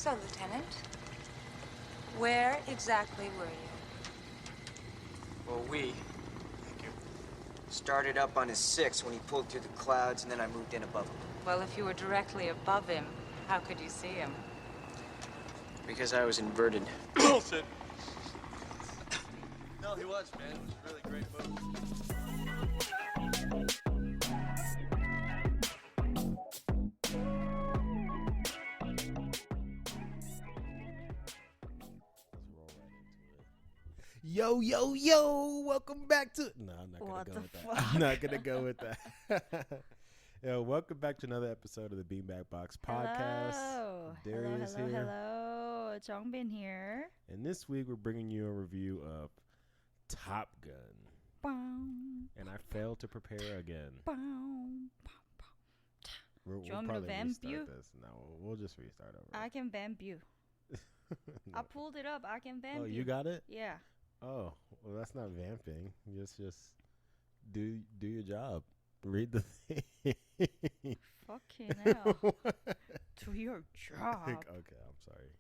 So, Lieutenant, where exactly were you? Well, thank you, started up on his 6 when he pulled through the clouds, and then I moved in above him. Well, if you were directly above him, how could you see him? Because I was inverted. Bullshit. No, he was, man. It was a really great movie. Yo, yo, yo, welcome back to... No, I'm not going to go with that. Fuck? I'm not going to go with that. Yo, welcome back to another episode of the Beanbag Box Podcast. Hello. Darius hello, here. Hello. Jongbin here. And this week we're bringing you a review of Top Gun. Boom, And I failed to prepare again. boom, We'll you want me to probably vamp restart you? this. No, we'll just restart over. I can vamp you. No. I pulled it up. I can vamp Oh, you. you got it? Yeah. Oh, well, that's not vamping. Just do your job. Read the thing. Fucking hell. Do your job. Okay, I'm sorry.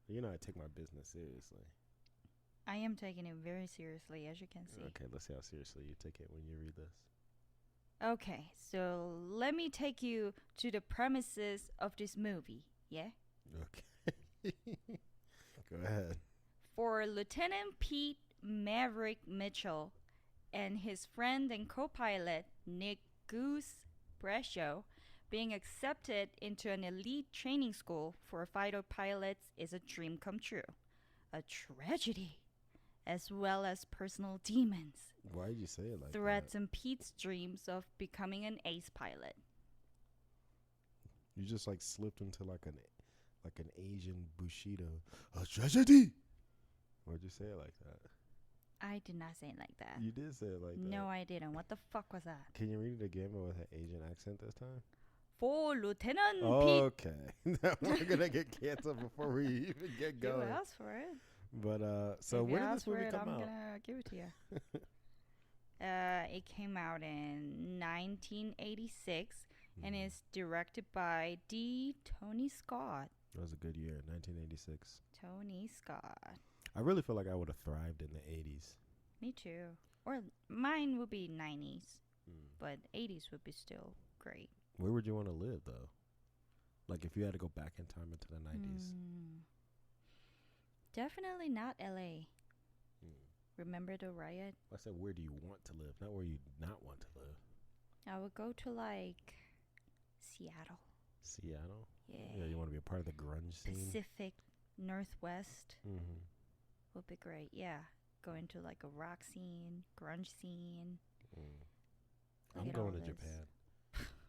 You know I take my business seriously. I am taking it very seriously, as you can see. Okay, let's see how seriously you take it when you read this. Okay, so let me take you to the premises of this movie. Yeah? Okay. Go ahead. For Lieutenant Pete Maverick Mitchell and his friend and co-pilot Nick Goose Brescio, being accepted into an elite training school for fighter pilots is a dream come true. A tragedy, as well as personal demons, Why did you say it like threaten Pete's dreams of becoming an ace pilot. that? You just like slipped into like an Asian Bushido. A tragedy. Why'd you say it like that? I did not say it like that. You did say it like that. No, I didn't. What the fuck was that? Can you read it again but with an Asian accent this time? For Lieutenant Pete. Okay. We're gonna get canceled before we even get You going. asked for it. But so If you when did ask this for movie it, come I'm out? gonna give it to you. It came out in 1986 and is directed by Tony Scott. That was a good year, 1986. Tony Scott. I really feel like I would have thrived in the 80s. Me too. Or mine would be 90s, Mm. but 80s would be still great. Where would you want to live, though? Like, if you had to go back in time into the 90s. Definitely not LA. Mm. Remember the riot? I said, where do you want to live, not where you not want to live. I would go to like Seattle. Seattle? Yeah. Yeah, you want to be a part of the grunge scene? Pacific Northwest Mm-hmm. would be great. Yeah. Go into like a rock scene, grunge scene. Mm. Look I'm at all going to this. Japan.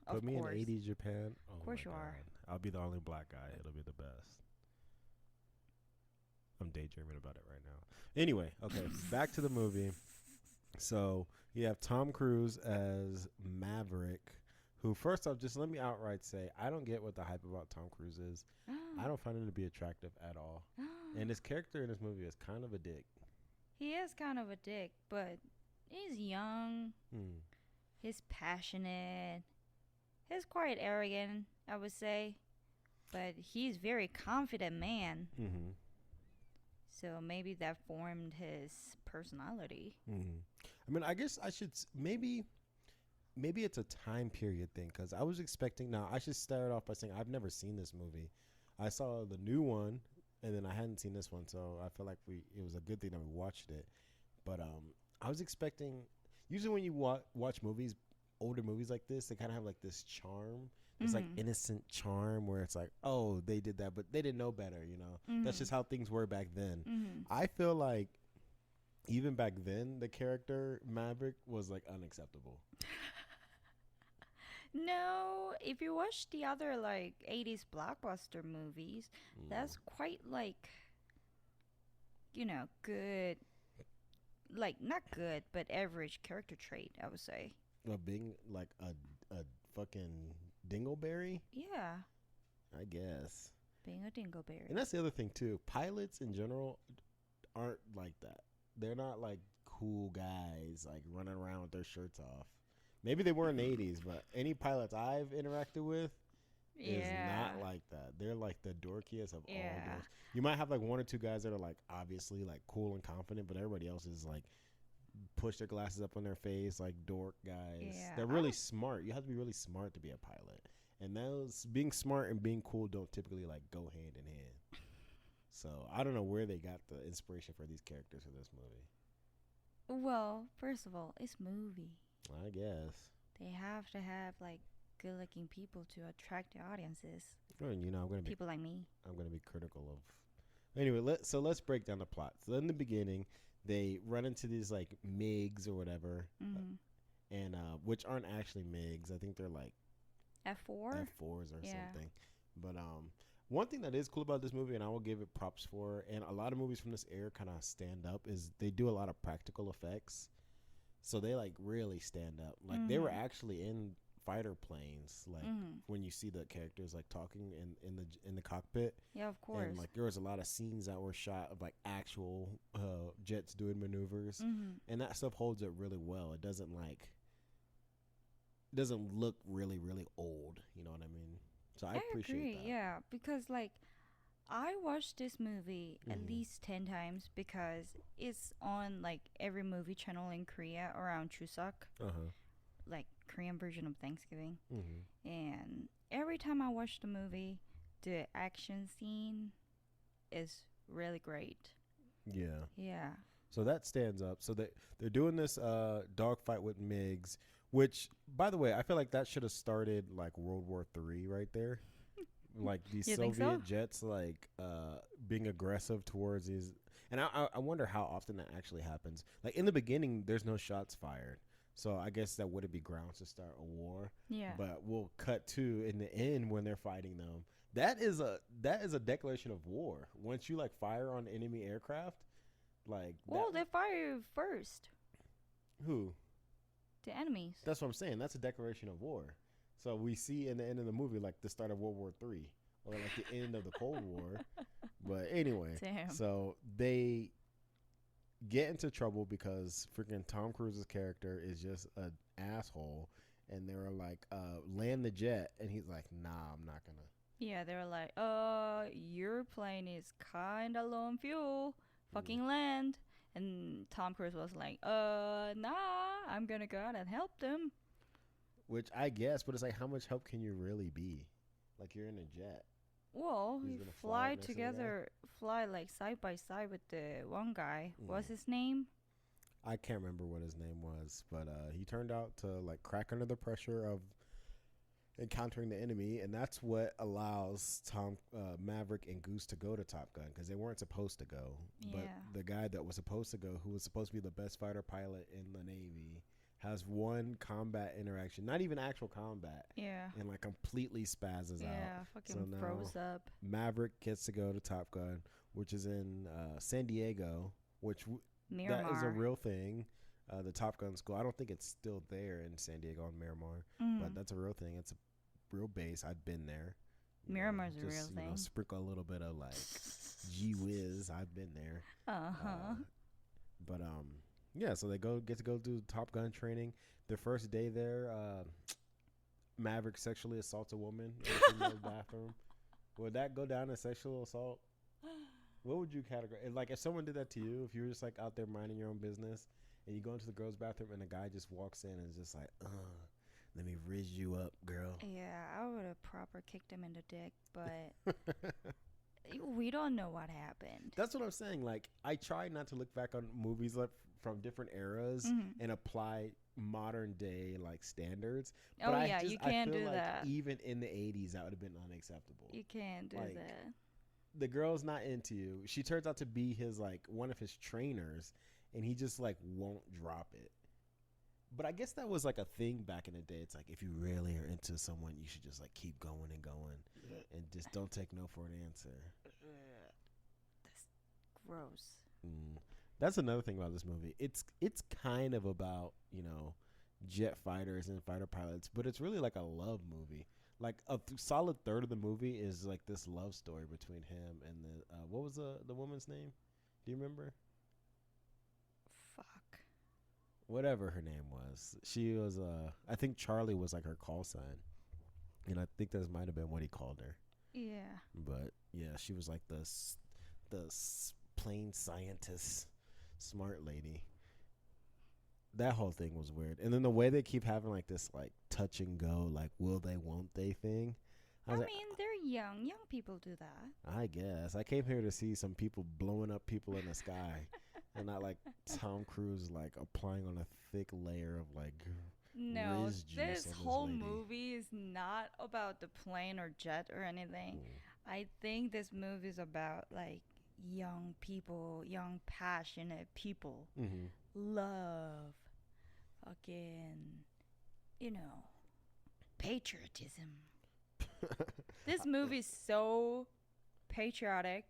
Of Put me course. in 80s Japan. Oh, Of course my you are. God. I'll be the only black guy. It'll be the best. I'm daydreaming about it right now. Anyway, okay, back to the movie. So you have Tom Cruise as Maverick, who, first off, just let me outright say, I don't get what the hype about Tom Cruise is. I don't find him to be attractive at all. And his character in this movie is kind of a dick. He is kind of a dick, but he's young. Hmm. He's passionate. He's quite arrogant, I would say. But he's very confident man. Mm-hmm. So maybe that formed his personality. Mm-hmm. I mean, I guess I should maybe it's a time period thing, because I was expecting. Now, I should start off by saying I've never seen this movie. I saw the new one, and then I hadn't seen this one, so I feel like it was a good thing that we watched it. But I was expecting. Usually, when you watch movies, older movies like this, they kind of have like this charm. It's like innocent charm where it's like, oh, they did that, but they didn't know better, you know. That's just how things were back then. I feel like even back then, the character Maverick was like unacceptable. No, if you watch the other like 80s blockbuster movies, that's quite like, you know, good. Like, not good, but average character trait, I would say. Being like a fucking dingleberry, Yeah, I guess. being a dingleberry. And that's the other thing too. Pilots in general aren't like that. They're not like cool guys like running around with their shirts off. Maybe they were in the 80s, but any pilots I've interacted with, is Yeah. not like that. They're like the dorkiest of all Yeah. dorks. You might have like one or two guys that are like obviously like cool and confident, but everybody else is like push their glasses up on their face, like dork guys. Yeah. They're really smart. You have to be really smart to be a pilot. And those being smart and being cool don't typically like go hand in hand. So I don't know where they got the inspiration for these characters for this movie. Well, first of all, it's movie. I guess. They have to have like good-looking people to attract the audiences. And, you know, People like me. I'm gonna be critical of. Anyway, let's break down the plot. So in the beginning, they run into these like MiGs or whatever, Mm-hmm. and which aren't actually MiGs. I think they're like F4? F4s or Yeah. something. But one thing that is cool about this movie, and I will give it props for, and a lot of movies from this era kind of stand up, is they do a lot of practical effects. So they like really stand up. Like they were actually in fighter planes, like when you see the characters like talking in the cockpit. Yeah, of course. And like there was a lot of scenes that were shot of like actual jets doing maneuvers, and that stuff holds up really well. It doesn't look really old. You know what I mean? So I appreciate agree, that. yeah, because like I watched this movie at Mhm. least 10 times because it's on like every movie channel in Korea around Chuseok, like Korean version of Thanksgiving. And every time I watch the movie, the action scene is really great. Yeah. Yeah. So that stands up. So they're doing this dogfight with MiGs, which, by the way, I feel like that should have started like World War III right there. Like these You think Soviet so? jets like being aggressive towards these. And I wonder how often that actually happens. Like in the beginning, there's no shots fired. So I guess that wouldn't be grounds to start a war. Yeah. But we'll cut to in the end when they're fighting them. That is a declaration of war. Once you like fire on enemy aircraft, like Well, that, they fire you first, who? the enemies. That's what I'm saying. That's a declaration of war. So we see in the end of the movie like the start of World War III or like the end of the Cold War. But anyway, Damn. so they get into trouble because freaking Tom Cruise's character is just an asshole, and they were like, land the jet, and he's like, nah, I'm not gonna. Yeah, they were like, your plane is kind of low on fuel. Fucking land. And Tom Cruise was like, nah, I'm gonna go out and help them. Which I guess, but it's like, how much help can you really be? Like, you're in a jet. Well, He's we gonna fly fly next to the guy? together, fly like side by side with the one guy. What's Mm. his name? I can't remember what his name was, but he turned out to like crack under the pressure of encountering the enemy, and that's what allows Tom Maverick and Goose to go to Top Gun, because they weren't supposed to go. But Yeah. the guy that was supposed to go, who was supposed to be the best fighter pilot in the Navy, has one combat interaction, not even actual combat, Yeah. and like completely spazzes Yeah, out. fucking So now froze up. Maverick gets to go to Top Gun, which is in San Diego, which Miramar. that is a real thing. The Top Gun school. I don't think it's still there in San Diego on Miramar, but that's a real thing. It's a real base. I've been there. You know, Miramar's a real just, you know, thing. sprinkle a little bit of like, gee whiz, I've been there. Uh-huh. But yeah. So they get to go do Top Gun training. Their first day there, Maverick sexually assaults a woman in a female's bathroom. Would that go down as sexual assault? What would you categorize? Like, if someone did that to you, if you were just like out there minding your own business, and you go into the girls' bathroom, and a guy just walks in and is just like, let me rizz you up, girl. Yeah, I would have proper kicked him in the dick, but we don't know what happened. That's what I'm saying. Like, I try not to look back on movies like from different eras and apply modern day like standards. Oh, But yeah, you can't I feel do like that. even in the 80s, that would have been unacceptable. You can't do Like, that. The girl's not into you. She turns out to be his like one of his trainers, and he just like won't drop it. But I guess that was like a thing back in the day. It's like, if you really are into someone, you should just like keep going and going, and just don't take no for an answer. That's gross. That's another thing about this movie. It's kind of about, you know, jet fighters and fighter pilots, but it's really like a love movie. Like a solid third of the movie is like this love story between him and the what was the woman's name? Do you remember? Fuck. Whatever her name was. She was I think Charlie was like her call sign. And I think that might have been what he called her. Yeah. But yeah, she was like plain scientist, smart lady. That whole thing was weird. And then the way they keep having like this like touch and go, like will they, won't they thing. I mean, they're young. Young people do that. I guess I came here to see some people blowing up people in the sky, and not like Tom Cruise like applying on a thick layer of like. No, Riz juice this on whole lady. movie is not about the plane or jet or anything. I think this movie is about like young people, young passionate people, love, fucking, patriotism. This movie is so patriotic.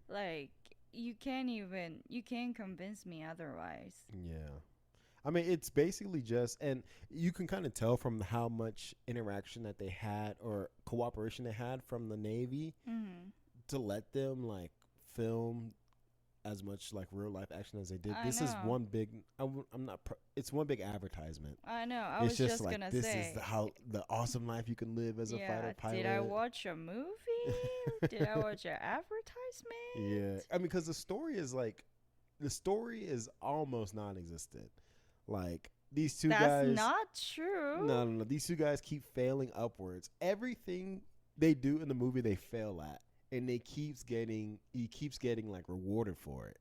Like you can't convince me otherwise. Yeah. I mean, it's basically just, and you can kind of tell from how much interaction that they had or cooperation they had from the Navy to let them like film as much like real life action as they did. This is one big. I'm not. It's one big advertisement. I know. It's just like gonna this say. is the awesome life you can live as a fighter pilot. Did I watch a movie? Did I watch an advertisement? Yeah, I mean, because the story is almost non-existent. Like these two guys. That's not true. No. These two guys keep failing upwards. Everything they do in the movie, they fail at, and he keeps getting like rewarded for it.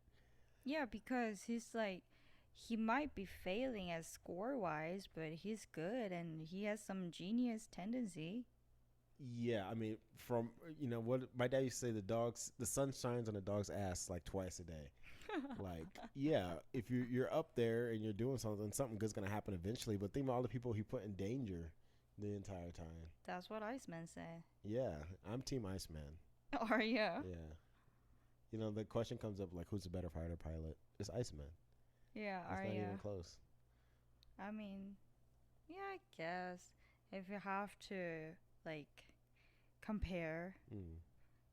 Yeah, because he might be failing as score wise, but he's good and he has some genius tendency. Yeah, I mean, from what my dad used to say, the sun shines on a dog's ass like twice a day. Like, yeah, if you're up there and you're doing something good's gonna happen eventually. But think about all the people he put in danger the entire time. That's what Iceman say. Yeah, I'm Team Iceman. Are you? Yeah. The question comes up like, who's a better fighter pilot? It's Iceman. Yeah, it's are not you? even close. I mean, yeah, I guess if you have to like compare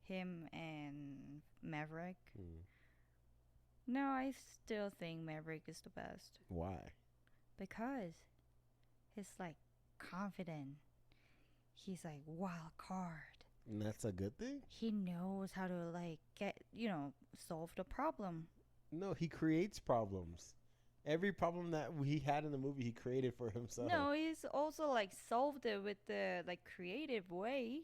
him and Maverick. No, I still think Maverick is the best. Why? Because he's like confident. He's like wild card. And that's a good thing? He knows how to like solve the problem. No, he creates problems. Every problem that he had in the movie, he created for himself. No, he's also like solved it with the like creative way.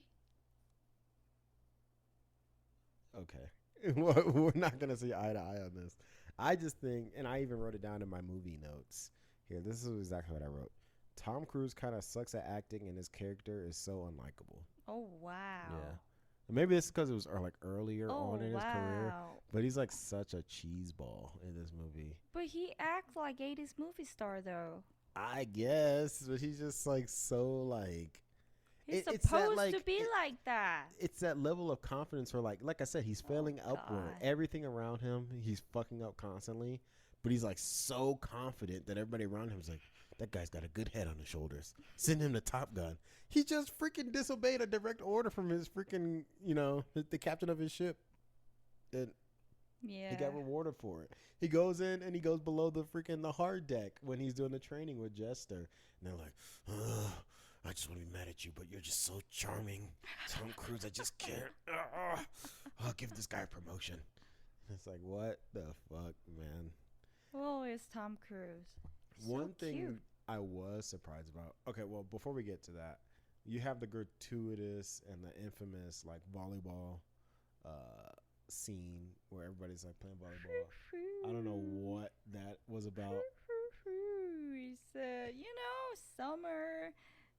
Okay. We're not going to see eye to eye on this. I just think, and I even wrote it down in my movie notes. Here, this is exactly what I wrote. Tom Cruise kind of sucks at acting, and his character is so unlikable. Oh, wow. Yeah. Maybe it's because it was like earlier on in his career. But he's like such a cheeseball in this movie. But he acts like 80s movie star, though. I guess. But he's just like so like... He's supposed to be like that. It's that level of confidence where, like I said, he's failing upward. Everything around him, he's fucking up constantly. But he's like so confident that everybody around him is like, that guy's got a good head on his shoulders. Send him to Top Gun. He just freaking disobeyed a direct order from his freaking, the captain of his ship. And he got rewarded for it. He goes in and he goes below the hard deck when he's doing the training with Jester. And they're like, ugh. I just want to be mad at you, but you're just so charming. Tom Cruise, I just can't. I'll give this guy a promotion. It's like, what the fuck, man? Well, it's Tom Cruise. One thing I was surprised about. Okay, well, before we get to that, you have the gratuitous and the infamous, like, volleyball scene where everybody's, like, playing volleyball. I don't know what that was about. It's, summer...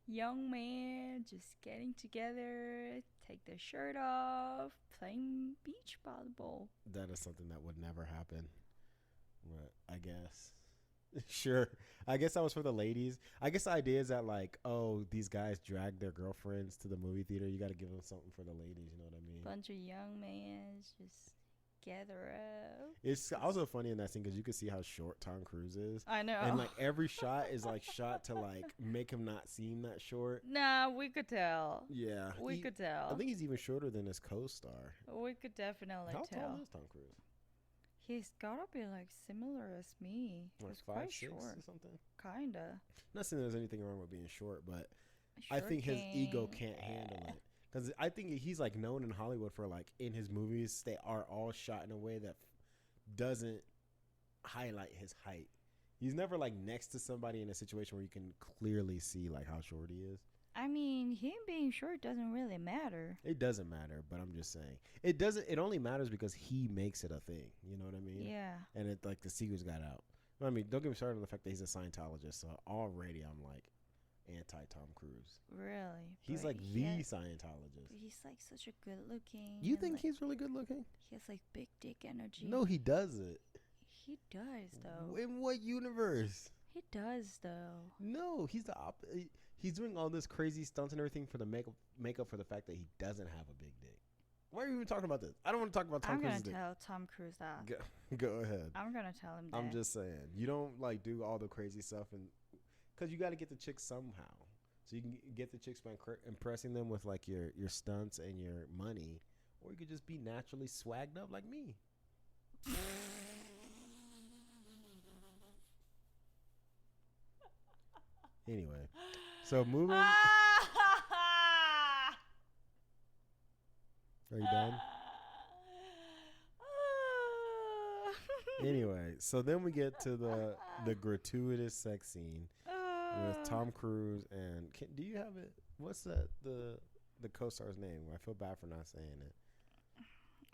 young man just getting together, take their shirt off, playing beach volleyball. That is something that would never happen. But I guess. Sure. I guess that was for the ladies. I guess the idea is that like, oh, these guys drag their girlfriends to the movie theater. You got to give them something for the ladies. You know what I mean? Bunch of young men just gather up. It's also funny in that scene because you can see how short Tom Cruise is. I know. And like every shot is like shot to like make him not seem that short. Nah, we could tell. Yeah. We could tell. I think he's even shorter than his co-star. We could definitely tell. How tall is Tom Cruise? He's gotta be like similar as me. Like He's 5'6" quite short or something? Kinda. Not saying there's anything wrong with being short, but I think his ego Shirking. can't handle it. Because I think he's like known in Hollywood for like in his movies, they are all shot in a way that doesn't highlight his height. He's never like next to somebody in a situation where you can clearly see like how short he is. I mean, him being short doesn't really matter. It doesn't matter, but I'm just saying it doesn't. It only matters because he makes it a thing. You know what I mean? Yeah. And it like the secrets got out. I mean, don't get me started on the fact that he's a Scientologist. So already I'm like anti Tom Cruise. Really? He's But like he the has- Scientologist. But he's like such a good looking. You and, think like, he's really good looking? he has like big dick energy? No, he doesn't. He does though. In what universe? He does though. No, he's the he's doing all this crazy stunts and everything for the makeup for the fact that he doesn't have a big dick. Why are you even talking about this? I don't want to talk about Tom I'm gonna Cruise's dick. tell Tom Cruise that. Go ahead. I'm gonna tell him that. I'm just saying, you don't like do all the crazy stuff, and because you got to get the chicks somehow. So you can get the chicks by impressing them with like your stunts and your money, or you could just be naturally swagged up like me. Anyway, so moving. Are you done? Anyway, so then we get to the gratuitous sex scene with Tom Cruise and do you have it? What's the co-star's name? I feel bad for not saying it.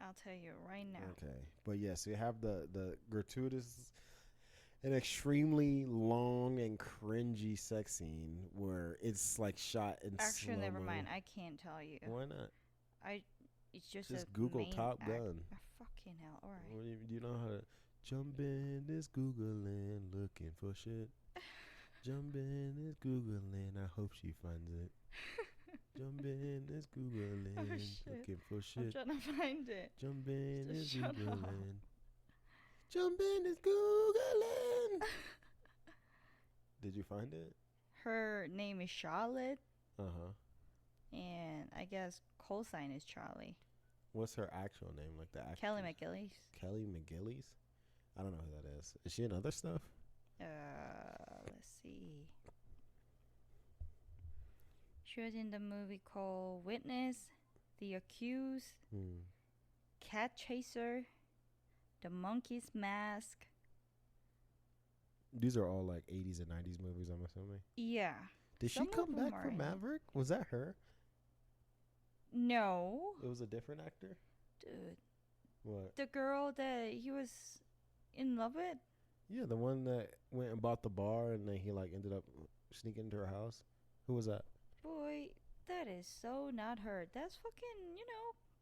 I'll tell you right now. Okay, but yes, you have the gratuitous and extremely long and cringy sex scene where it's like shot in Actually, never slow-mo. mind. I can't tell you. Why not? It's just Just a Google main Top act- Gun. Fucking hell! All right. What do you know how to jump in this Googling looking for shit? Jump in this Googling, I hope she finds it. Jump in this Googling Oh, shit. looking for I'm shit. trying to find it. Jump in this Just shut up. Googling. Jump in this Googling. Did you find it? Her name is Charlotte, Uh-huh. and I guess call sign is Charlie. What's her actual name? Like the actress? Kelly McGillis. Kelly McGillis? I don't know who that is. Is she in other stuff? Let's see. She was in the movie called Witness, The Accused, Cat Chaser, The Monkey's Mask. These are all like 80s and 90s movies, I'm assuming. Yeah. Did she Some of come them back are for in- Maverick? Was that her? No. It was a different actor? Dude. What? The girl that he was in love with? Yeah, the one that went and bought the bar and then he like ended up sneaking into her house. Who was that? Boy, that is so not her. That's fucking,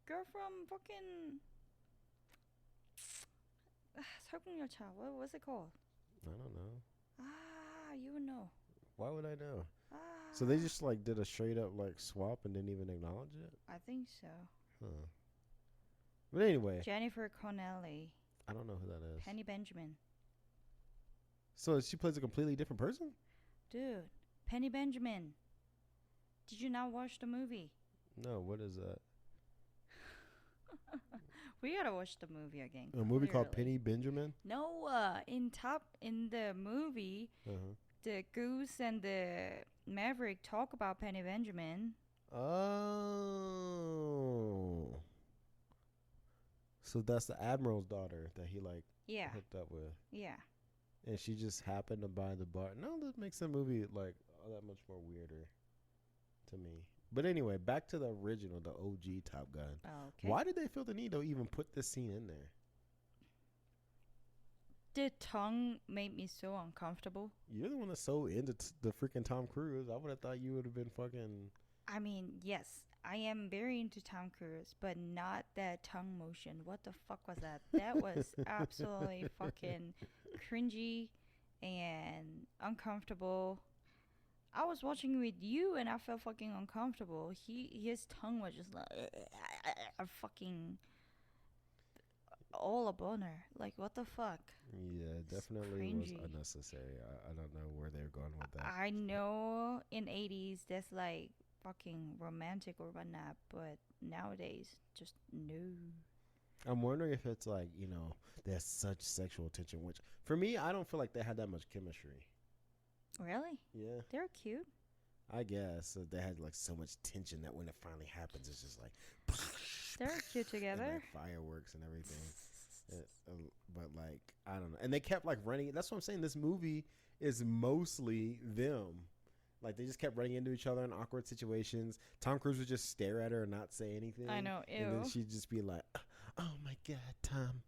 girl from fucking... Talking your child. What was it called? I don't know. You would know. Why would I know? So they just like did a straight up like swap and didn't even acknowledge it? I think so. Huh. But anyway, Jennifer Connelly. I don't know who that is. Penny Benjamin. So she plays a completely different person? Dude, Penny Benjamin. Did you not watch the movie? No, what is that? We gotta watch the movie again. A movie called clearly. Penny Benjamin? No, in the movie, Uh-huh. the Goose and the Maverick talk about Penny Benjamin. Oh. So that's the Admiral's daughter that he like Yeah, hooked up with. yeah. And she just happened to buy the bar. No, that makes the movie like that much more weirder to me. But anyway, back to the original, the OG Top Gun. Okay. Why did they feel the need to even put this scene in there? The tongue made me so uncomfortable. You're the one that's so into the freaking Tom Cruise. I would have thought you would have been fucking. I mean, yes, I am very into Tom Cruise, but not that tongue motion. What the fuck was that? That was absolutely fucking cringy and uncomfortable. I was watching with you and I felt fucking uncomfortable. His tongue was just like fucking all a boner. Like, what the fuck? Yeah, It's definitely was cringy. unnecessary. I don't know where they're going with that. I know in 80s that's like fucking romantic or whatnot, but nowadays, just no. I'm wondering if it's like, there's such sexual tension, which for me, I don't feel like they had that much chemistry. Really? Yeah. They're cute. I guess so they had like so much tension that when it finally happens, it's just like They're cute and, together. like, fireworks and everything. But like I don't know, and they kept like running. That's what I'm saying. This movie is mostly them. Like they just kept running into each other in awkward situations. Tom Cruise would just stare at her and not say anything. I know, And then ew. she'd just be like, "Oh my God, Tom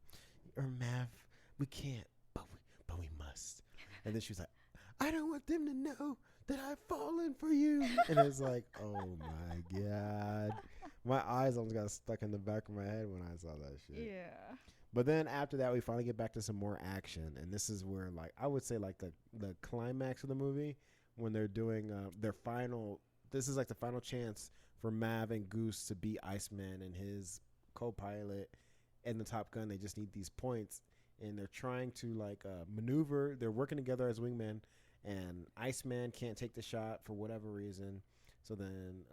or Mav, we can't, but we must." And then she was like, "I don't want them to know that I've fallen for you." And it's like, oh my God, my eyes almost got stuck in the back of my head when I saw that shit. Yeah. But then after that, we finally get back to some more action, and this is where, like, I would say, like the climax of the movie when they're doing their final. This is like the final chance for Mav and Goose to beat Iceman and his co-pilot and the Top Gun. They just need these points, and they're trying to like maneuver. They're working together as wingmen, and Iceman can't take the shot for whatever reason. So then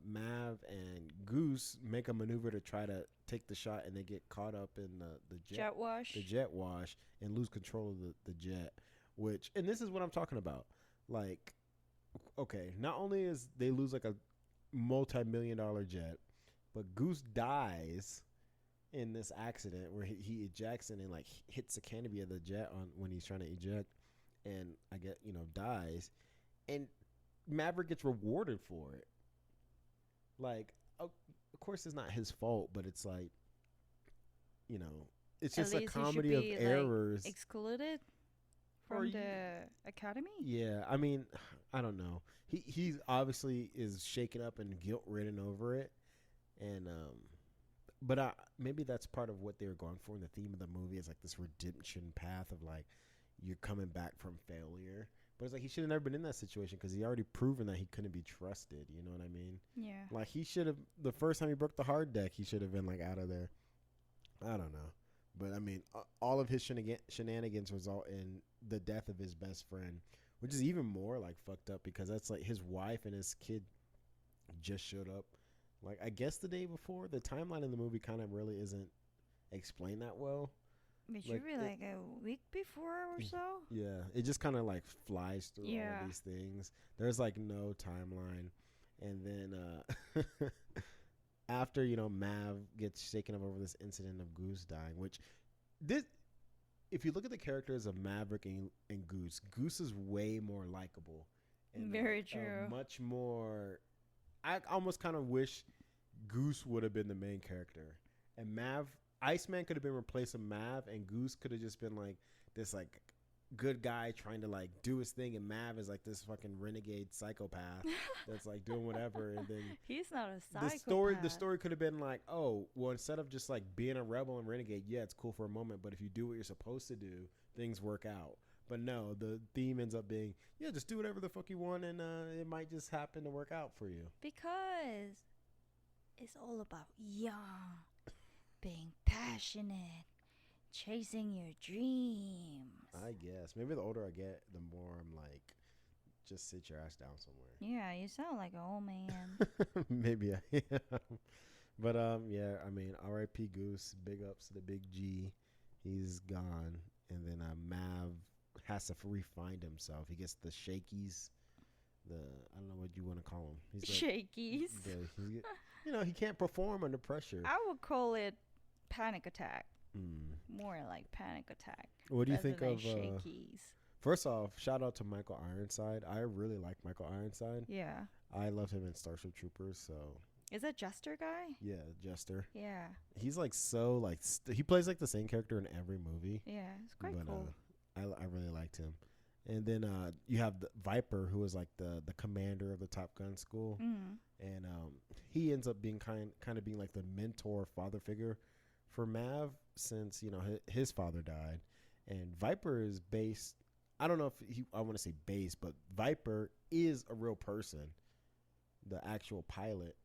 Mav and Goose make a maneuver to try to take the shot, and they get caught up in the Jet wash. the jet wash, and lose control of the jet. Which, and this is what I'm talking about. Like, okay, not only is they lose like a multi-million-dollar jet, but Goose dies in this accident where he ejects and then like hits the canopy of the jet on when he's trying to eject, and I get dies, and Maverick gets rewarded for it. Like, of course, it's not his fault, but it's like, it's At just a least he should comedy of be, like, errors. excluded Or from you- the academy. Yeah, I mean, I don't know. He's obviously is shaken up and guilt ridden over it, and but maybe that's part of what they were going for. And the theme of the movie is like this redemption path of like you're coming back from failure. But it's like he should have never been in that situation because he already proven that he couldn't be trusted. You know what I mean? Yeah. Like he should have the first time he broke the hard deck, he should have been like out of there. I don't know, but I mean, all of his shenanigans result in the death of his best friend, which is even more like fucked up because that's like his wife and his kid just showed up. Like I guess the day before. The timeline in the movie kind of really isn't explained that well. It Like, should be like a week before or so. Yeah, it just kind of like flies through all Yeah. of these things. There's like no timeline, and then after Mav gets shaken up over this incident of Goose dying, which this, if you look at the characters of Maverick and Goose, Goose is way more likable. And Very true. much more. I almost kind of wish Goose would have been the main character, and Iceman could have been replaced with Mav, and Goose could have just been like this like good guy trying to like do his thing, and Mav is like this fucking renegade psychopath that's like doing whatever. And then He's not a psychopath. the story could have been like, oh well, instead of just like being a rebel and renegade, yeah, it's cool for a moment, but if you do what you're supposed to do, things work out. But no, the theme ends up being, yeah, just do whatever the fuck you want, and it might just happen to work out for you. Because it's all about young, being passionate, chasing your dreams. I guess maybe the older I get, the more I'm like, just sit your ass down somewhere. Yeah, you sound like an old man. Maybe I am. But yeah, I mean, R.I.P. Goose. Big ups to the big G. He's gone, and then Mav has to re-find himself. He gets the shakies. I don't know what you want to call him. He's like, Shakies. he can't perform under pressure. I would call it panic attack. Mm. More like panic attack. What do you rather think than of? shakies? First off, shout out to Michael Ironside. I really like Michael Ironside. Yeah. I love him in Starship Troopers. So Is that Jester guy? yeah, Jester. Yeah. He's like so like he plays like the same character in every movie. Yeah. It's quite But, cool. I really liked him. And then you have the Viper, who is like the commander of the Top Gun school, and he ends up being kind of being like the mentor father figure for Mav since his father died. And Viper is based. I don't know if I want to say based, but Viper is a real person, the actual pilot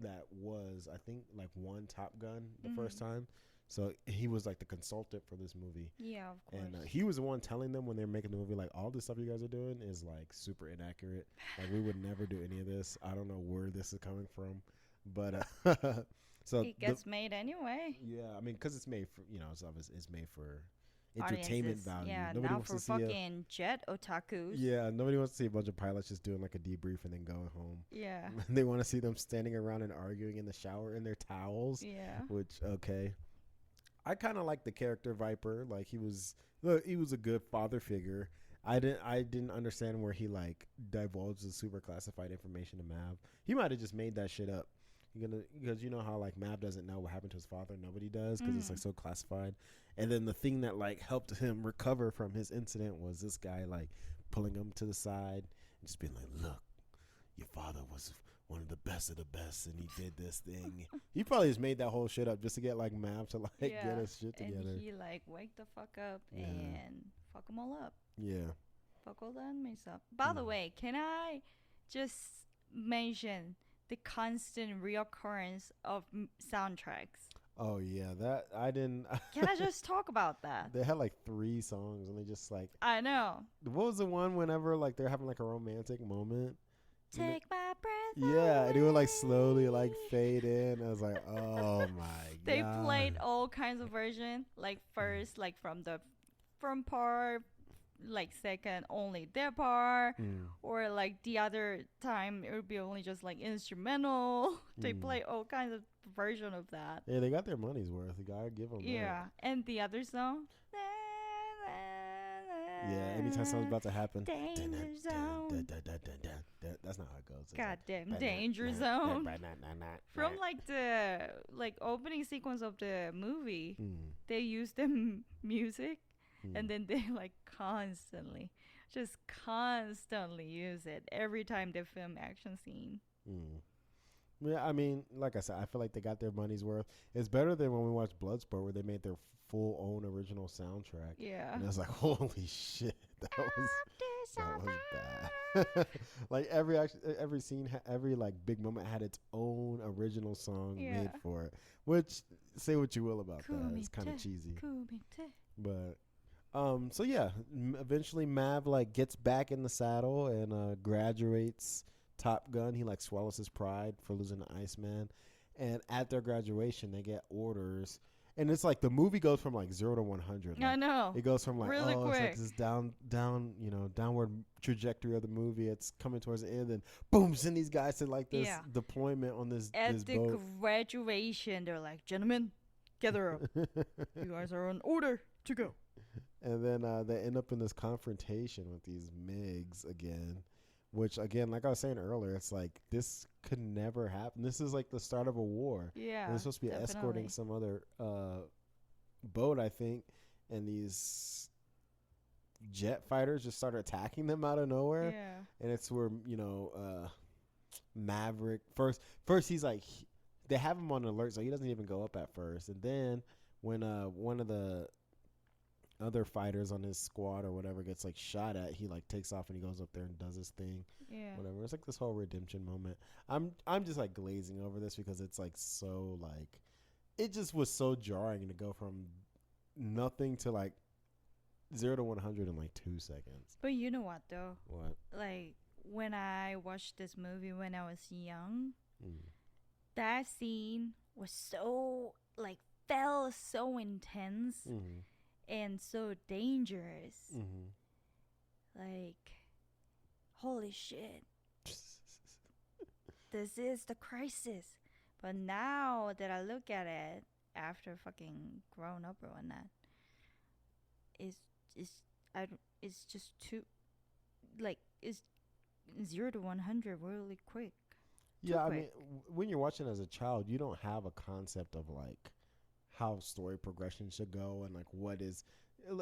that was I think like one Top Gun the first time. So he was like the consultant for this movie. Yeah, of course. And he was the one telling them when they were making the movie, like, all this stuff you guys are doing is like super inaccurate. Like, we would never do any of this. I don't know where this is coming from, but so it gets made anyway. yeah, I mean, because it's made for it's obvious it's made for entertainment audiences. value. Yeah, Nobody now wants for to see a, fucking jet otakus. yeah, nobody wants to see a bunch of pilots just doing like a debrief and then going home. Yeah. They want to see them standing around and arguing in the shower in their towels. Yeah. Which, okay, I kind of like the character Viper. Like he was a good father figure. I didn't understand where he like divulged the super classified information to Mav. He might have just made that shit up. Because you know how like Mav doesn't know what happened to his father. Nobody does because it's like so classified. And then the thing that like helped him recover from his incident was this guy like pulling him to the side and just being like, "Look, your father was one of the best of the best, and he did this thing." He probably just made that whole shit up just to get like Mav to like get his shit together. And he like wake the fuck up and fuck them all up. Yeah. Fuck all the enemies up. By the way, can I just mention the constant reoccurrence of soundtracks? Oh yeah, that I didn't. Can I just talk about that? They had like 3 songs, and they just like. I know. What was the one whenever like they're having like a romantic moment? Take my breath Yeah, and it would like away. slowly like fade in. I was like, oh my god. They played all kinds of version. Like first, like from the front part, like second only their part, or like the other time it would be only just like instrumental. They play all kinds of version of that. Yeah, they got their money's worth. You gotta give them Yeah, and the other song. that. Yeah, anytime something's about to happen. Danger zone. That's not how it goes. Goddamn danger zone. From like the like opening sequence of the movie, they use the music, and then they like constantly use it every time they film action scene. Yeah, I mean, like I said, I feel like they got their money's worth. It's better than when we watched Bloodsport, where they made their full own original soundtrack. Yeah. And I was like, holy shit, that was bad. Like every scene, every like big moment had its own original song made for it. Which, say what you will about that, it's kind of cheesy. But so yeah, eventually Mav like gets back in the saddle and graduates Top Gun. He like swallows his pride for losing to Iceman, and at their graduation they get orders, and it's like the movie goes from like 0 to 100. Like, I know. it goes from like really quick. It's like this downward trajectory of the movie. It's coming towards the end, and boom, send these guys to like this deployment on this At this the boat. graduation, they're like, "Gentlemen, gather up. You guys are on order to go." And then they end up in this confrontation with these MiGs again, which again, like I was saying earlier, it's like this could never happen. This is like the start of a war. Yeah, and they're supposed to be escorting some other boat, I think, and these jet fighters just started attacking them out of nowhere. Yeah, and it's where Maverick first he's like they have him on alert, so he doesn't even go up at first, and then when one of the other fighters on his squad or whatever gets like shot at, he like takes off and he goes up there and does his thing. Yeah, whatever. It's like this whole redemption moment. I'm just like glazing over this because it's like so like it just was so jarring to go from nothing to like 0 to 100 in like 2 seconds. but you know what though? What? Like when I watched this movie when I was young, that scene was so like felt so intense and so dangerous. Like, holy shit, this is the crisis. But now that I look at it after fucking growing up or whatnot, it's just too like it's 0 to 100 really quick. Yeah, I mean, quick. when you're watching as a child, you don't have a concept of like how story progression should go and like what is.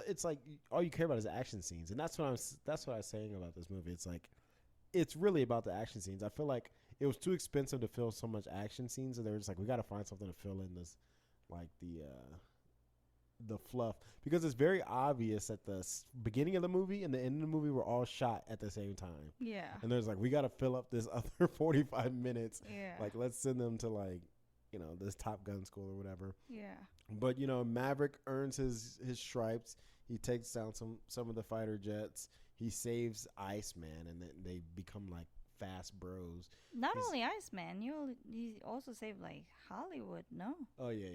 It's like all you care about is action scenes, and that's what I was saying about this movie. It's like it's really about the action scenes. I feel like it was too expensive to fill so much action scenes, and they were just like, we got to find something to fill in this, like the fluff, because it's very obvious that the beginning of the movie and the end of the movie were all shot at the same time. Yeah. And there's like, we got to fill up this other 45 minutes. Yeah. Like, let's send them to like, this Top Gun school or whatever. Yeah. But Maverick earns his stripes. He takes down some of the fighter jets. He saves Iceman, and then they become like fast bros. Not only Iceman, he also saved like Hollywood. No. Oh yeah.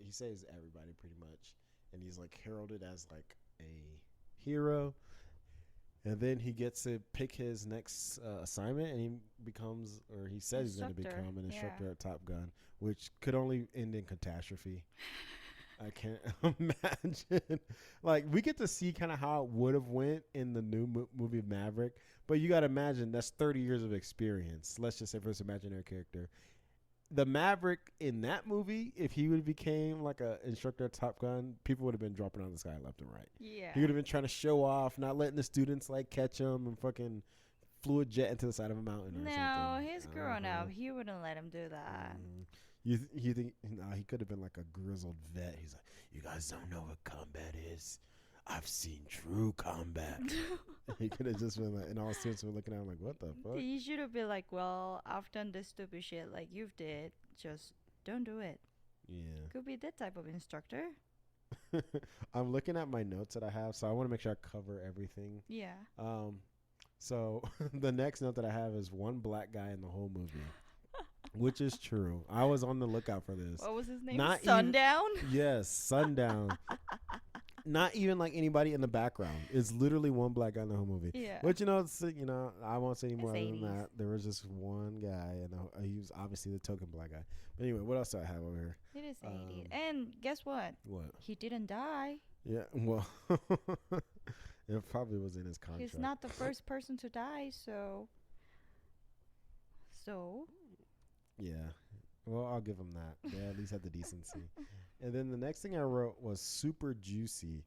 He saves everybody pretty much, and he's like heralded as like a hero. And then he gets to pick his next assignment, and he becomes, or he says he's going to Instructor, become an instructor yeah. at Top Gun, which could only end in catastrophe. I can't imagine. Like, we get to see kind of how it would have went in the new movie Maverick, but you got to imagine that's 30 years of experience. Let's just say for this imaginary character. The Maverick in that movie, if he would have became like a instructor at Top Gun, people would have been dropping out of the sky left and right. Yeah. He would have been trying to show off, not letting the students like catch him, and fucking flew a jet into the side of a mountain or something. No, he's grown up. He wouldn't let him do that. You think he could have been like a grizzled vet. He's like, you guys don't know what combat is. I've seen true combat. He could have just been like, and all students were looking at him like, what the fuck? He should have been like, well, I've done this stupid shit like you've did. Just don't do it. Yeah. Could be that type of instructor. I'm looking at my notes that I have, so I want to make sure I cover everything. Yeah. So the next note that I have is one black guy in the whole movie, which is true. I was on the lookout for this. What was his name? Not Sundown? Yes, Sundown. Not even like anybody in the background. It's literally one black guy in the whole movie. Yeah. But I won't say any more It's other than 80s. that. There was just one guy, and he was obviously the token black guy. But anyway, what else do I have over here? It is 80s. And guess what? What? He didn't die. Yeah, well, it probably was in his contract. He's not the first person to die, so. Yeah. Well, I'll give him that. They at least had the decency. And then the next thing I wrote was super juicy.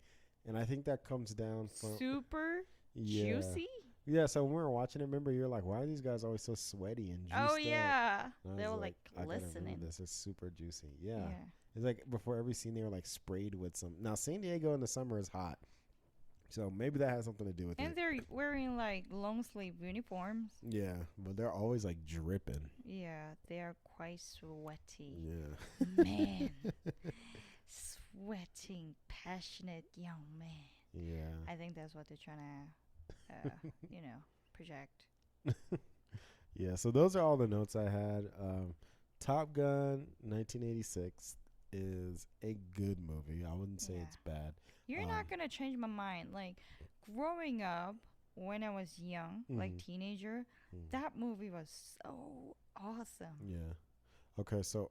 And I think that comes down from... Super Yeah. juicy? Yeah, so when we were watching it, remember, you're like, why are these guys always so sweaty and juiced Oh, up? yeah. And I They was were like I gotta remember listening. This is super juicy. Yeah. Yeah. It's like before every scene, they were like sprayed with some... Now, San Diego in the summer is hot. So maybe that has something to do with And it. they're wearing like long sleeve uniforms. Yeah, but they're always like dripping. Yeah, they are quite sweaty. Yeah. Man. Sweating, passionate young man. Yeah. I think that's what they're trying to, project. Yeah, so those are all the notes I had. Top Gun 1986 is a good movie. I wouldn't say Yeah. it's bad. You're not going to change my mind. Like, growing up, when I was young, like teenager, that movie was so awesome. Yeah. Okay, so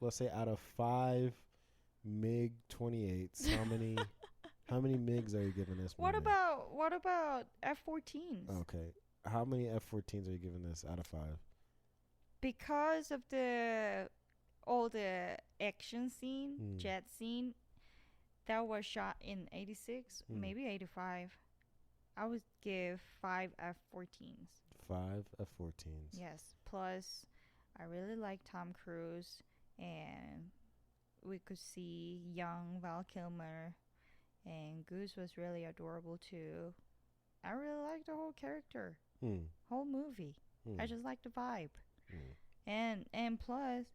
let's say out of 5 MiG 28s, how many MiGs are you giving this movie? What about F-14s? Okay. How many F-14s are you giving this out of 5? Because of all the action scene, jet scene that was shot in 86, maybe 85. I would give 5 F-14s. 5 F-14s. Yes. Plus, I really like Tom Cruise, and we could see young Val Kilmer, and Goose was really adorable too. I really like the whole character, whole movie. I just like the vibe, and plus,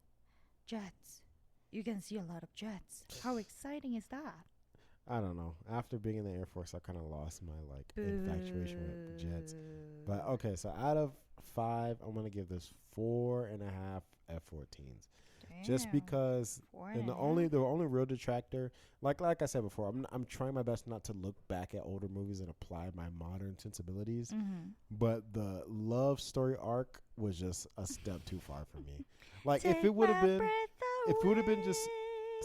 jets. You can see a lot of jets. How exciting is that? I don't know. After being in the Air Force, I kind of lost my infatuation with jets. But okay, so out of 5, I'm gonna give this 4.5 F-14s. Just because, and the only real detractor, like I said before, I'm trying my best not to look back at older movies and apply my modern sensibilities. But the love story arc was just a step too far for me. Like if it would have been just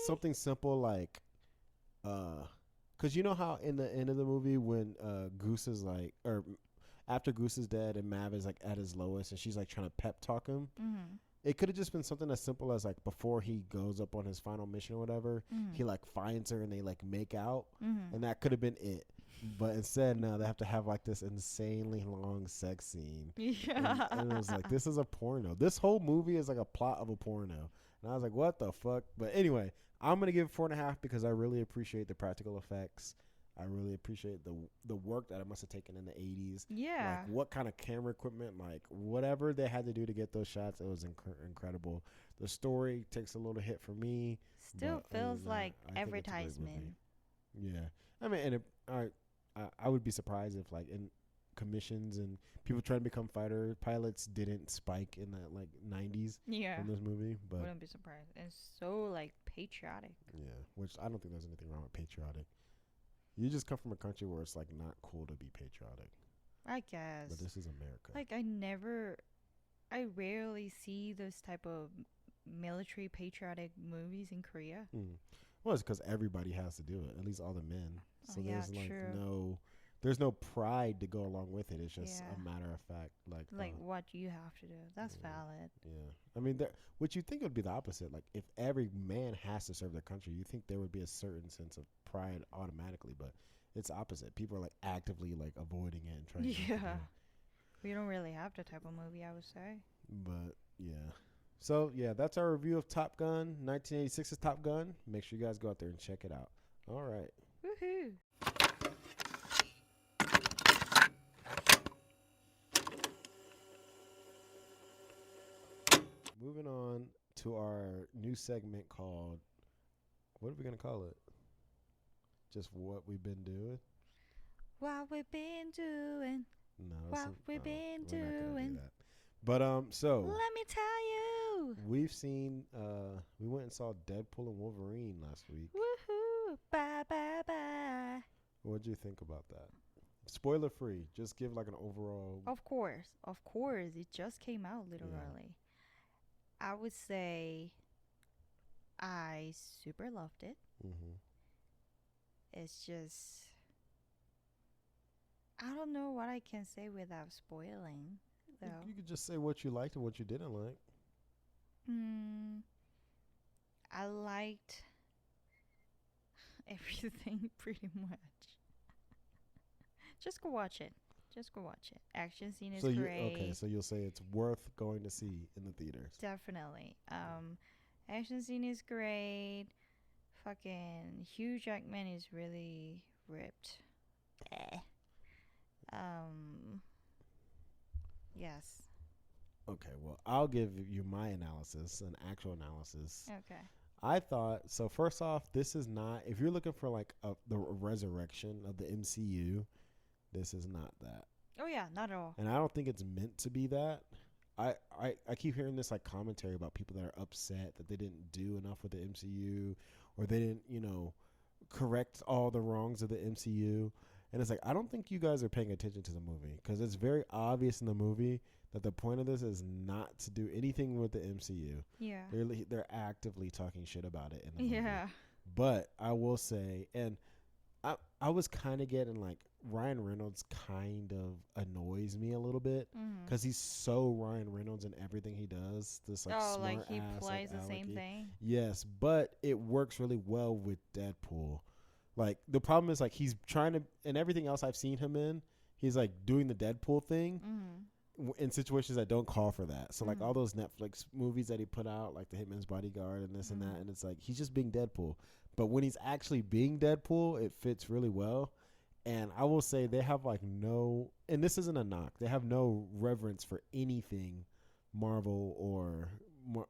something simple like, because you know how in the end of the movie when Goose is like, or after Goose is dead and Mav is like at his lowest and she's like trying to pep talk him. It could have just been something as simple as like before he goes up on his final mission or whatever, he like finds her and they like make out, and that could have been it. But instead, no, they have to have like this insanely long sex scene. Yeah. And it was like, this is a porno. This whole movie is like a plot of a porno. And I was like, what the fuck? But anyway, I'm going to give it 4.5 because I really appreciate the practical effects. I really appreciate the work that it must have taken in the 80s. Yeah. Like what kind of camera equipment, like whatever they had to do to get those shots, it was incredible. The story takes a little hit for me. Still but other feels than that, like I think it's a great advertisement. movie. Yeah. I mean, and I would be surprised if like in commissions and people trying to become fighter pilots didn't spike in the like 90s Yeah. from this movie. But Wouldn't be surprised. It's so like patriotic. Yeah, which I don't think there's anything wrong with patriotic. You just come from a country where it's like not cool to be patriotic. I guess. But this is America. Like I rarely see those type of military patriotic movies in Korea. Well, it's because everybody has to do it. At least all the men. So yeah, there's like true. there's no pride to go along with it. It's just Yeah. a matter of fact. Like what you have to do. That's Yeah. valid. Yeah. I mean, what you think would be the opposite. Like, if every man has to serve their country, you think there would be a certain sense of pride automatically, but it's opposite. People are like actively like avoiding it and trying not to do Yeah. it. We don't really have that type of movie, I would say. But yeah. So yeah, that's our review of Top Gun, 1986's Top Gun. Make sure you guys go out there and check it out. All right. Woohoo. Moving on to our new segment called, what are we going to call it? Just what we've been doing? What we've been doing. No. What we've been we're not gonna do doing. that. But so Let me tell you. we've seen we went and saw Deadpool and Wolverine last week. Woohoo. Bye, bye, bye. What'd you think about that? Spoiler free. Just give like an overall. Of course. It just came out literally. I would say I super loved it. Mm-hmm. It's just, I don't know what I can say without spoiling, though. You could just say what you liked and what you didn't like. I liked everything pretty much. Just go watch it. Action scene is great. Okay, so you'll say it's worth going to see in the theaters. Definitely. Action scene is great. Fucking Hugh Jackman is really ripped. Yes. Okay, well, I'll give you my analysis, an actual analysis. Okay. I thought, so first off, this is not, if you're looking for like the resurrection of the MCU, this is not that. Oh yeah, not at all. And I don't think it's meant to be that. I keep hearing this like commentary about people that are upset that they didn't do enough with the MCU, or they didn't, correct all the wrongs of the MCU. And it's like, I don't think you guys are paying attention to the movie, because it's very obvious in the movie that the point of this is not to do anything with the MCU. Yeah. They're actively talking shit about it in the movie. Yeah. But I will say, and I was kind of getting like, Ryan Reynolds kind of annoys me a little bit, because he's so Ryan Reynolds in everything he does. This like smart like he ass, plays like, the same alecky. thing. Yes, but it works really well with Deadpool. Like, the problem is like he's trying to, and everything else I've seen him in, he's like doing the Deadpool thing in situations that don't call for that. So like all those Netflix movies that he put out, like The Hitman's Bodyguard and this and that, and it's like he's just being Deadpool. But when he's actually being Deadpool, it fits really well. And I will say they have like no, and this isn't a knock, they have no reverence for anything Marvel or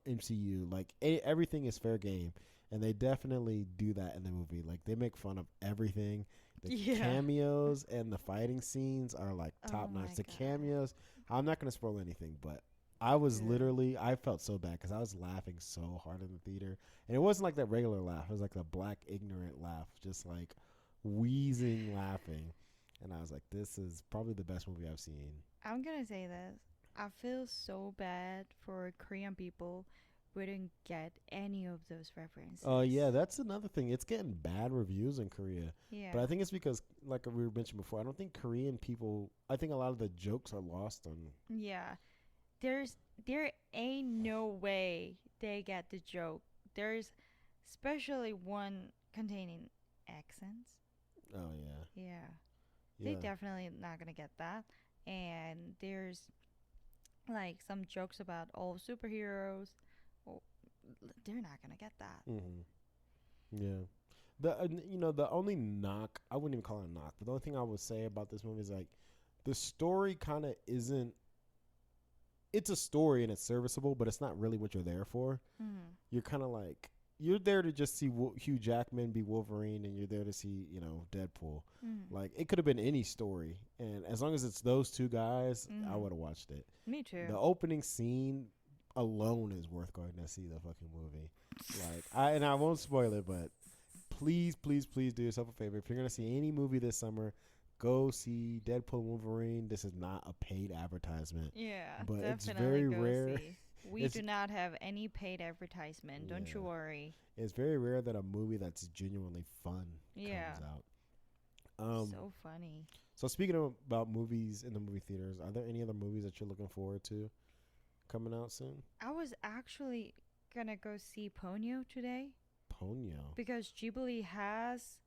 MCU. Like everything is fair game, and they definitely do that in the movie. Like they make fun of everything. The cameos and the fighting scenes are like top notch. The cameos, I'm not gonna spoil anything, but I was literally, I felt so bad because I was laughing so hard in the theater, and it wasn't like that regular laugh. It was like the black ignorant laugh, just like wheezing laughing. And I was like, this is probably the best movie I've seen. I'm gonna say this. I feel so bad for Korean people who didn't get any of those references. Oh yeah, that's another thing. It's getting bad reviews in Korea. Yeah. But I think it's because, like we were mentioning before, I don't think Korean people, I think a lot of the jokes are lost on. Yeah. There ain't no way they get the joke. There's especially one containing accents. Oh yeah. Yeah. They definitely not gonna get that. And there's like some jokes about all superheroes. Oh, they're not gonna get that. Yeah. The only knock, I wouldn't even call it a knock, but the only thing I would say about this movie is like the story kind of isn't. It's a story and it's serviceable, but it's not really what you're there for. You're kind of like, you're there to just see Hugh Jackman be Wolverine, and you're there to see, Deadpool. Like, it could have been any story, and as long as it's those two guys, I would have watched it. Me too. The opening scene, alone is worth going to see the fucking movie. Like, I won't spoil it, but please, please, please do yourself a favor. If you're gonna see any movie this summer, go see Deadpool and Wolverine. This is not a paid advertisement. Yeah, But it's definitely very go rare. see. We It's- do not have any paid advertisement. Don't you Yeah. worry. It's very rare that a movie that's genuinely fun Yeah. comes out. So funny. So speaking about movies in the movie theaters, are there any other movies that you're looking forward to coming out soon? I was actually gonna go see Ponyo today Ponyo. because Ghibli has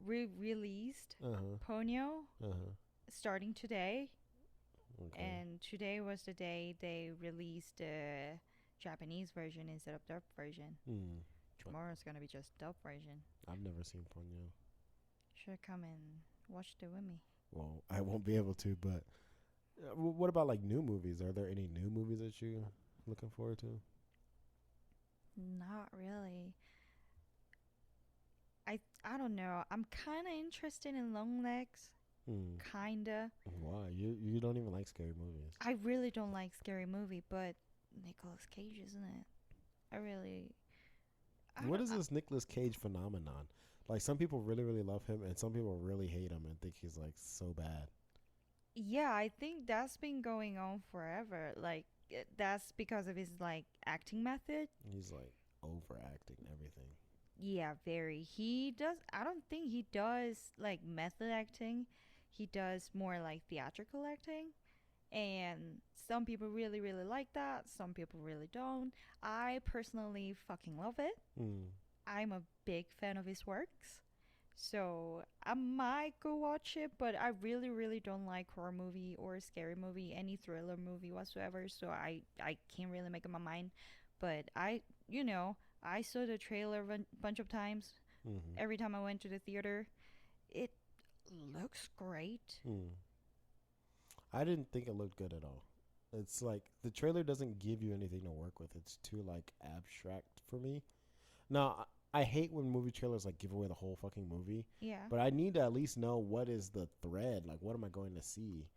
released Uh-huh. Ponyo Uh-huh. starting today, Okay. and today was the day they released the Japanese version instead of dub version. Tomorrow's gonna be just dub version. I've never seen Ponyo. Should come and watch it with me. Well, I won't be able to, but what about like new movies? Are there any new movies that you're looking forward to? Not really. I don't know. I'm kind of interested in Long Legs. Kinda. Why? You don't even like scary movies. I really don't like scary movie, but Nicolas Cage, isn't it? What is this Nicolas Cage phenomenon? Like, some people really, really love him, and some people really hate him and think he's like so bad. Yeah, I think that's been going on forever. Like, that's because of his like acting method. He's like overacting everything. Yeah, very. He does. I don't think he does like method acting. He does more like theatrical acting. And some people really, really like that. Some people really don't. I personally fucking love it. I'm a big fan of his works. So I might go watch it, but I really, really don't like horror movie or scary movie, any thriller movie whatsoever. So I can't really make up my mind. But I saw the trailer a bunch of times. Every time I went to the theater, it looks great. I didn't think it looked good at all. It's like the trailer doesn't give you anything to work with. It's too like abstract for me. Now, I hate when movie trailers like give away the whole fucking movie. Yeah. But I need to at least know what is the thread. Like, what am I going to see?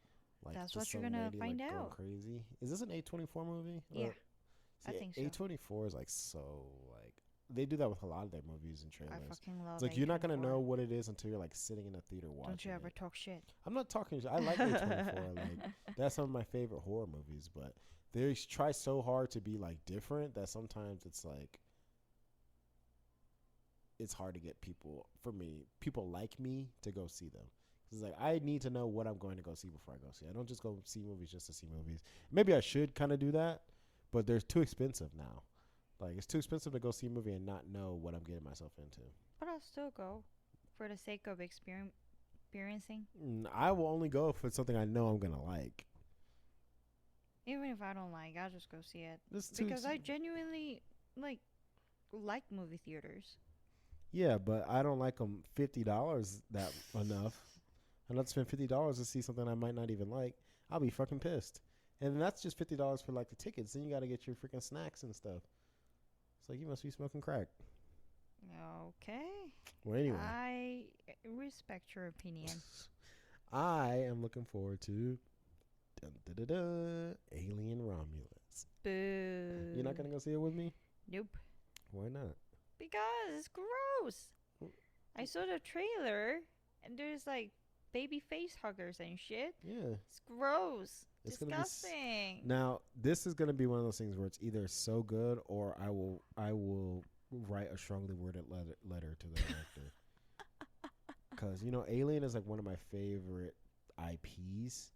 Like, That's just what you're some gonna lady, find like, going out. crazy. Is this an A24 movie? Yeah, I See, think so. A24 is like so like they do that with a lot of their movies and trailers. I fucking love It's like you're not gonna A24. know what it is until you're like sitting in a theater watching. Don't you ever it. talk shit. I'm not talking. I like A24. Like, that's some of my favorite horror movies, but they try so hard to be like different that sometimes it's like it's hard to get people like me to go see them. It's like I need to know what I'm going to go see before I go see. I don't just go see movies just to see movies. Maybe I should kind of do that, but they're too expensive now. Like, it's too expensive to go see a movie and not know what I'm getting myself into. But I'll still go for the sake of experiencing. I will only go if it's something I know I'm gonna like. Even if I don't like, I'll just go see it. It's too Because I genuinely like movie theaters. Yeah, but I don't like them $50 that enough. I'm not to spend $50 to see something I might not even like. I'll be fucking pissed. And that's just $50 for like the tickets. Then you got to get your freaking snacks and stuff. It's like, you must be smoking crack. Okay. Well, anyway, I respect your opinion. I am looking forward to Alien Romulus. Boo. You're not gonna go see it with me? Nope. Why not? Because it's gross. I saw the trailer and there's like baby face huggers and shit. Yeah. It's gross. It's gonna be Disgusting. Now, this is gonna be one of those things where it's either so good or I will write a strongly worded letter to the director. Because, Alien is like one of my favorite IPs.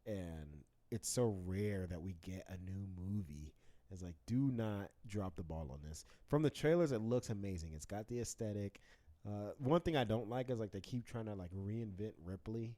And it's so rare that we get a new movie. It's like, do not drop the ball on this. From the trailers, it looks amazing. It's got the aesthetic. One thing I don't like is like they keep trying to like reinvent Ripley.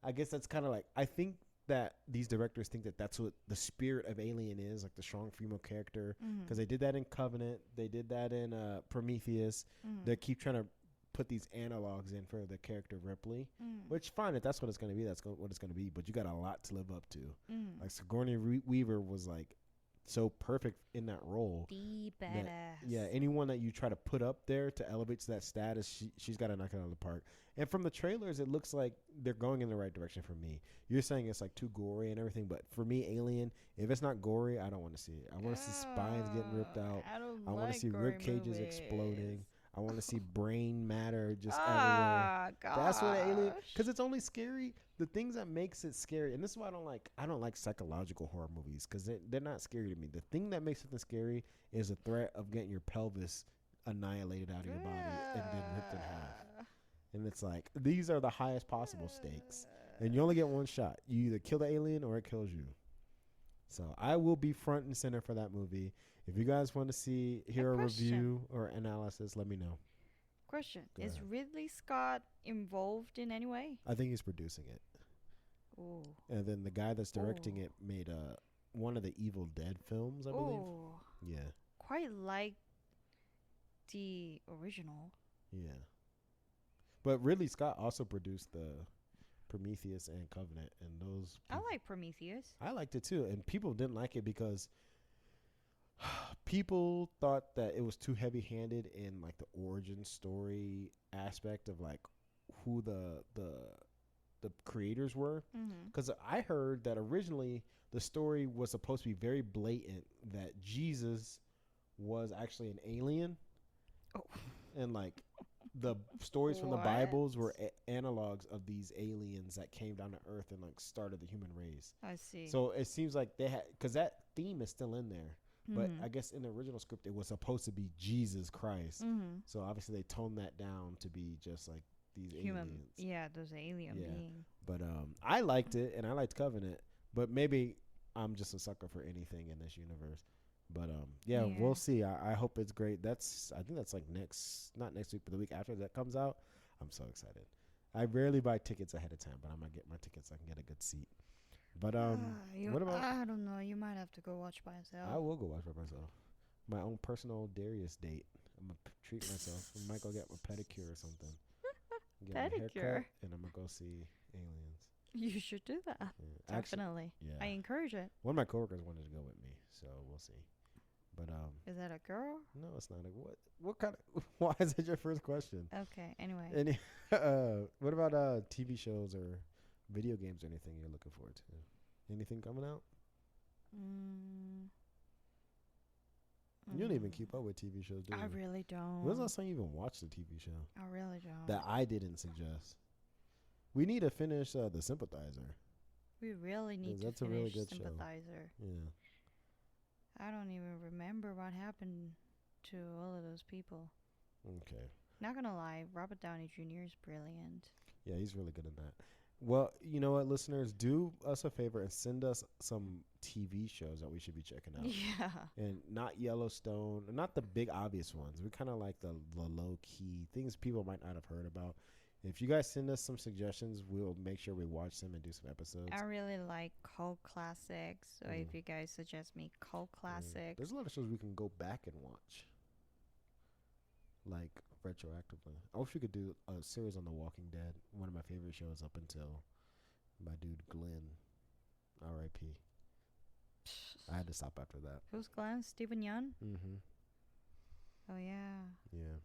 I guess that's kind of like, I think that these directors think that that's what the spirit of Alien is, like the strong female character. Because they did that in Covenant. They did that in Prometheus. They keep trying to put these analogs in for the character Ripley. Which, fine, if that's what it's going to be, that's what it's going to be. But you got a lot to live up to. Like Sigourney Weaver was like so perfect in that role. The that- badass. yeah, anyone that you try to put up there to elevate to that status, she's got to knock it out of the park. And from the trailers, it looks like they're going in the right direction for me. You're saying it's like too gory and everything, but for me, Alien, if it's not gory, I don't want to see it. I want to see spines getting ripped out. I want to see rib cages exploding. I want to see brain matter just everywhere. That's what Alien, because it's only scary. The things that makes it scary, and this is why I don't like psychological horror movies, because they're not scary to me. The thing that makes something scary is the threat of getting your pelvis annihilated out of your body and then ripped in half. And it's like, these are the highest possible stakes, and you only get one shot. You either kill the alien or it kills you. So I will be front and center for that movie. If you guys want to hear a review or analysis, let me know. Question: Go Is ahead. Ridley Scott involved in any way? I think he's producing it. Ooh. And then the guy that's directing Ooh. it made one of the Evil Dead films, I believe. Ooh. Yeah, Quite like the original. yeah. But Ridley Scott also produced the Prometheus and Covenant, and those. I like Prometheus. I liked it too, and people didn't like it because people thought that it was too heavy-handed in like the origin story aspect of like who the creators were. Mm-hmm. Because I heard that originally the story was supposed to be very blatant that Jesus was actually an alien. Oh. And like the stories from the What? Bibles were analogs of these aliens that came down to Earth and like started the human race. I see. So it seems like they had, because that theme is still in there. But Mhm. I guess in the original script it was supposed to be Jesus Christ. Mhm. So obviously they toned that down to be just like these Human. aliens. Yeah, those alien Yeah. beings. But I liked it, and I liked Covenant. But maybe I'm just a sucker for anything in this universe. But yeah, Yeah. we'll see. I hope it's great. I think that's like not next week, but the week after that comes out. I'm so excited. I rarely buy tickets ahead of time, but I'm gonna get my tickets so I can get a good seat. But what about? I don't know. You might have to go watch by yourself. I will go watch by myself. My own personal Darius date. I'm gonna treat myself. I might go get my pedicure or something. Get my haircut, Pedicure? and I'm gonna go see Aliens. You should do that. Yeah. Actually, Definitely. yeah. I encourage it. One of my coworkers wanted to go with me, so we'll see. But Is that a girl? no, it's not. What kind of? Why is that your first question? Okay. Anyway. Any? What about TV shows or video games or anything you're looking forward to? Anything coming out? You don't even keep up with TV shows, do you? I really don't. When's the last time you even watched a TV show I really don't. that I didn't suggest? We need to finish The Sympathizer. We really need to that's a finish really good show. Sympathizer. Yeah. I don't even remember what happened to all of those people. Okay. Not gonna lie, Robert Downey Jr. is brilliant. Yeah, he's really good in that. Well, you know what, listeners, do us a favor and send us some TV shows that we should be checking out. Yeah. And not Yellowstone, not the big obvious ones. We kind of like the low key things people might not have heard about. If you guys send us some suggestions, we'll make sure we watch them and do some episodes. I really like cult classics. So if you guys suggest me cult classics. There's a lot of shows we can go back and watch, like retroactively. I wish we could do a series on The Walking Dead. One of my favorite shows up until my dude Glenn, R.I.P. I had to stop after that. Who's Glenn? Stephen Young? Mm-hmm. Oh, yeah. Yeah.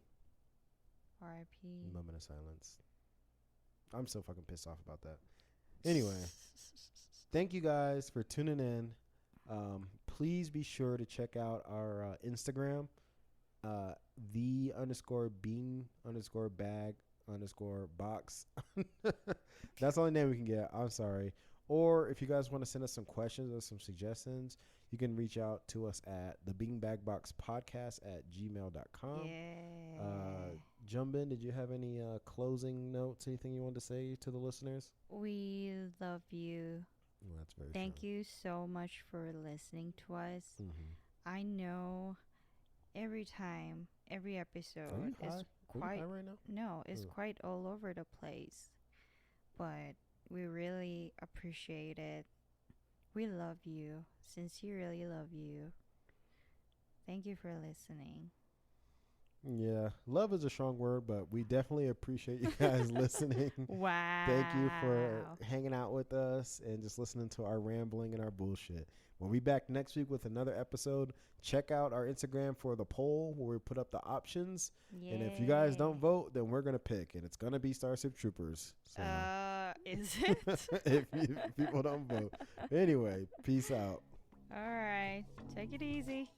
R.I.P. Moment of silence. I'm so fucking pissed off about that. Anyway, thank you guys for tuning in. Please be sure to check out our Instagram, the_bean_bag_box. That's the only name we can get. I'm sorry. Or if you guys want to send us some questions or some suggestions, you can reach out to us at thebeanbagboxpodcast@gmail.com. Yeah. Jumbin, did you have any closing notes, anything you wanted to say to the listeners? We love you. Well, that's very Thank true. you so much for listening to us. Mm-hmm. I know every time, every Are episode you high? is Are you quite high right now? no, it's Ugh. quite all over the place. But we really appreciate it. We love you. Sincerely love you. Thank you for listening. Yeah, love is a strong word, but we definitely appreciate you guys listening. Wow. Thank you for hanging out with us and just listening to our rambling and our bullshit. We'll be back next week with another episode. Check out our Instagram for the poll where we put up the options. And if you guys don't vote, then we're going to pick. And it's going to be Starship Troopers. So Is it? if people don't vote. Anyway, peace out. All right. Take it easy.